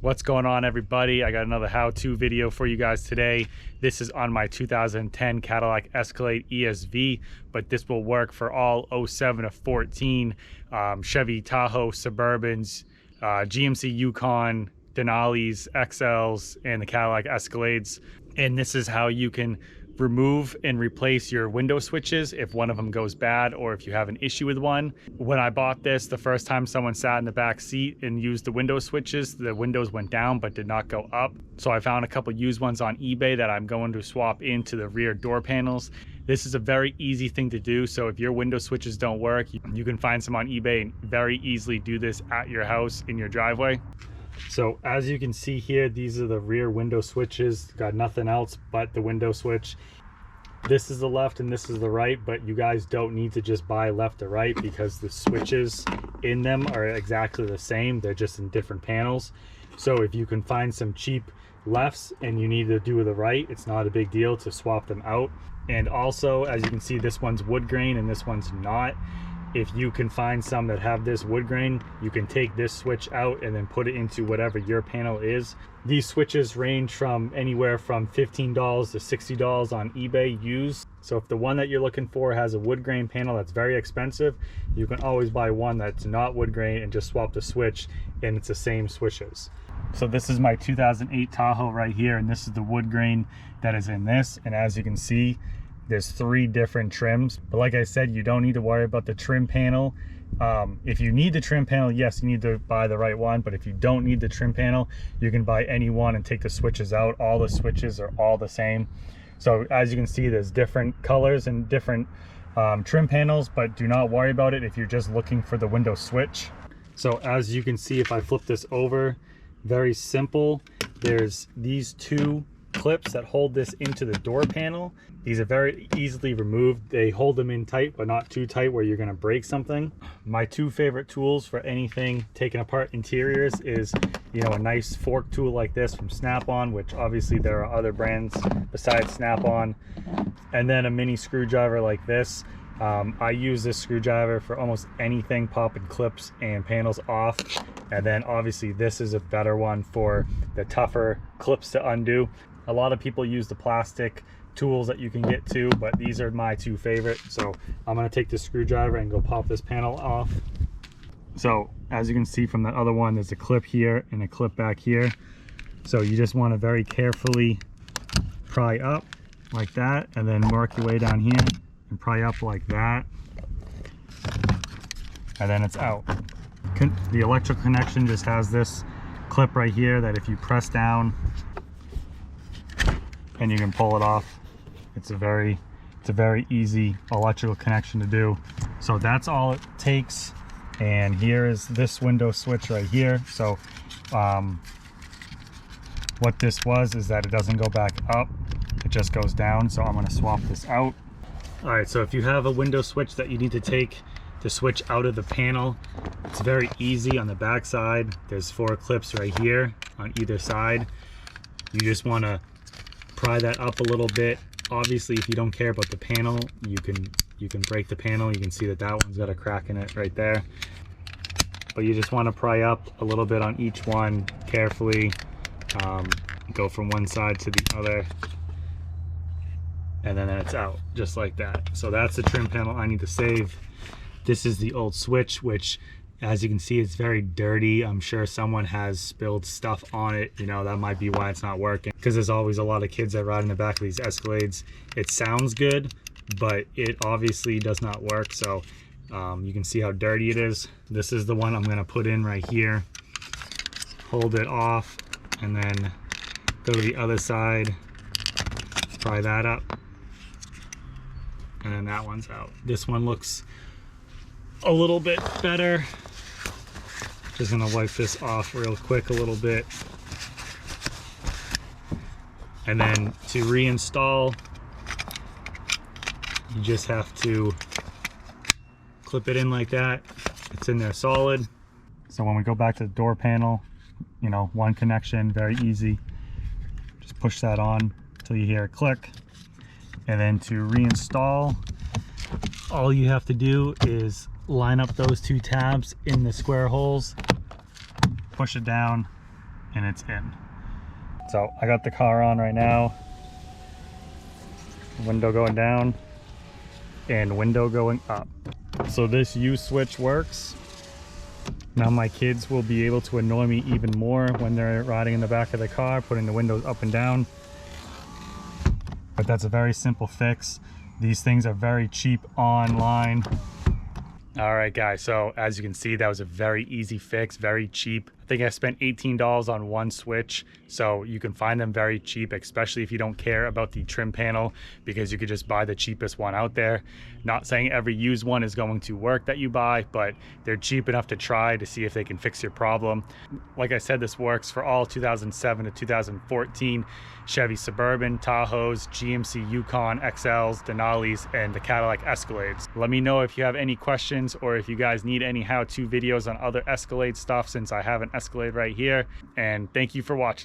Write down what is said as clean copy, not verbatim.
What's going on, everybody? I got another how-to video for you guys today. This is on my 2010 Cadillac Escalade ESV, but this will work for all 07 to 14 Chevy Tahoe, Suburbans, GMC Yukon, Denalis, XLs, and the Cadillac Escalades. And this is how you can remove and replace your window switches if one of them goes bad or if you have an issue with one. When I bought this, the first time someone sat in the back seat and used the window switches, the windows went down but did not go up. So I found a couple used ones on eBay that I'm going to swap into the rear door panels. This is a very easy thing to do, so if your window switches don't work, you can find some on eBay and very easily do this at your house in your driveway. So as you can see here, these are the rear window switches. Got nothing else but the window switch. This is the left and this is the right, but you guys don't need to just buy left or right because the switches in them are exactly the same. They're just in different panels. So if you can find some cheap lefts and you need to do the right, it's not a big deal to swap them out. And also, as you can see, this one's wood grain and this one's not. If you can find some that have this wood grain, you can take this switch out and then put it into whatever your panel is. These switches range from anywhere from $15 to $60 on eBay used. So if the one that you're looking for has a wood grain panel that's very expensive, you can always buy one that's not wood grain and just swap the switch and it's the same switches. So this is my 2008 Tahoe right here, and this is the wood grain that is in this. And as you can see, there's 3 different trims, but like I said, you don't need to worry about the trim panel. If you need the trim panel, yes, you need to buy the right one, but if you don't need the trim panel, you can buy any one and take the switches out. All the switches are all the same. So as you can see, there's different colors and different trim panels, but do not worry about it if you're just looking for the window switch. So as you can see, if I flip this over, very simple. There's these 2 clips that hold this into the door panel. These are very easily removed. They hold them in tight, but not too tight where you're going to break something. My 2 favorite tools for anything taking apart interiors is, a nice fork tool like this from Snap-on, which obviously there are other brands besides Snap-on, and then a mini screwdriver like this. I use this screwdriver for almost anything, popping clips and panels off. And then obviously this is a better one for the tougher clips to undo. A lot of people use the plastic tools that you can get too, but these are my 2 favorite. So I'm going to take the screwdriver and go pop this panel off. So as you can see from the other one, there's a clip here and a clip back here. So you just want to very carefully pry up like that, and then work your way down here and pry up like that, and then it's out. The electrical connection just has this clip right here that if you press down and you can pull it off. It's a very easy electrical connection to do. So that's all it takes. And here is this window switch right here. So what this was is that it doesn't go back up, it just goes down. So I'm going to swap this out. All right, so if you have a window switch that you need to take the switch out of the panel, it's very easy. On the back side, there's 4 clips right here on either side. You just want to pry that up a little bit. Obviously, if you don't care about the panel, you can break the panel. You can see that one's got a crack in it right there. But you just want to pry up a little bit on each one carefully. Go from one side to the other, and then it's out just like that. So that's the trim panel I need to save. This is the old switch, which, as you can see, it's very dirty. I'm sure someone has spilled stuff on it. That might be why it's not working, because there's always a lot of kids that ride in the back of these Escalades. It sounds good, but it obviously does not work. So you can see how dirty it is. This is the one I'm going to put in right here, hold it off, and then go to the other side, pry that up, and then that one's out. This one looks a little bit better. Just gonna wipe this off real quick a little bit, and then to reinstall, you just have to clip it in like that. It's in there solid. So when we go back to the door panel, one connection, very easy. Just push that on until you hear a click, and then to reinstall, all you have to do is line up those 2 tabs in the square holes, push it down, and it's in. So I got the car on right now. Window going down and window going up. So this U switch works. Now my kids will be able to annoy me even more when they're riding in the back of the car, putting the windows up and down. But that's a very simple fix. These things are very cheap online. All right, guys, so as you can see, that was a very easy fix, very cheap. I think I spent $18 on one switch, so you can find them very cheap, especially if you don't care about the trim panel, because you could just buy the cheapest one out there. Not saying every used one is going to work that you buy, but they're cheap enough to try to see if they can fix your problem. Like I said, this works for all 2007 to 2014 Chevy Suburban, Tahoes, GMC Yukon XLs, Denalis, and the Cadillac Escalades. Let me know if you have any questions or if you guys need any how-to videos on other Escalade stuff, since I have an Escalade right here. And thank you for watching.